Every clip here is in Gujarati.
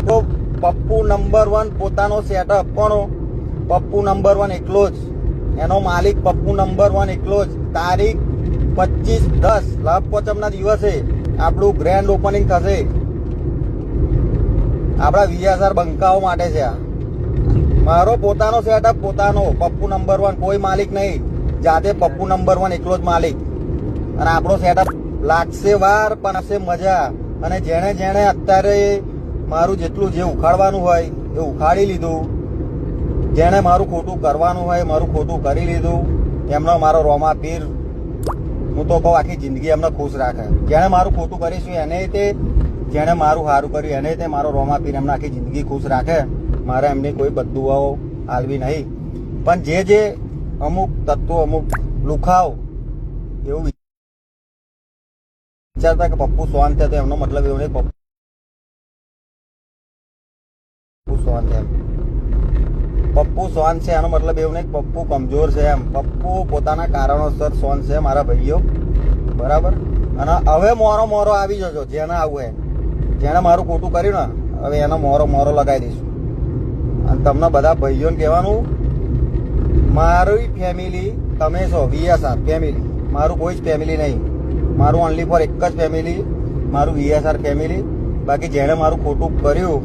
તો પપ્પુ નંબર 1 પોતાનો સેટઅપ કોનો? પપ્પુ નંબર 1 એકલો જ, એનો માલિક પપ્પુ નંબર 1 એકલો જ. તારીખ 25/10 લાભ પોચમના દિવસે આપણું ગ્રેન્ડ ઓપનિંગ થશે. આપણા વીએસઆર બંકાઓ માટે છે આ. મારો પોતાનો સેટઅપ, પોતાનો પપ્પુ નંબર 1, કોઈ માલિક નહીં. જાતે પપ્પુ નંબર 1 એકલો જ માલિક. અને આપણો સેટઅપ લાગશે વાર પણ હશે મજા. અને જેણે જેણે અત્યારે મારું જેટલું જે ઉખાડવાનું હોય એ ઉખાડી લીધું, જેણે મારું ખોટું કરવાનું હોય મારું ખોટું કરી લીધું, એમનો મારો રોમા પીર, હું તો કહું આખી જિંદગી એમને ખુશ રાખે. જેણે મારું ખોટું કરીશું એને તે, જેણે મારું સારું કર્યું એને તે મારો રોમા પીર એમને આખી જિંદગી ખુશ રાખે. મારે એમની કોઈ બદદુઆઓ આલવી નહીં. પણ જે અમુક તત્વો, અમુક લુખાવ એવું વિચારતા કે પપ્પુ સોન થયા તો એમનો મતલબ એવું નહીં પપ્પુ સોન છે એમ. પપ્પુ સોન છે એનો મતલબ એવું નહીં પપ્પુ કમજોર છે એમ. પપ્પુ પોતાના કારણોસર સોન છે મારા ભાઈઓ, બરાબર. અને હવે મોરો આવી જજો જેને આવું એ, જેને મારું ખોટું કર્યું ને હવે એનો મોરો લગાવી દઈશું. અને તમને બધા ભાઈઓને કહેવાનું, મારી ફેમિલી તમે છો, વીએસઆર ફેમિલી. મારું કોઈ જ ફેમિલી નહીં. મારું ઓનલી ફોર એક જ ફેમિલી, મારું વીએસઆર ફેમિલી. બાકી જેણે મારું ખોટું કર્યું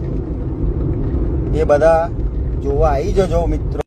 એ બધા જોવા આવી જજો મિત્રો.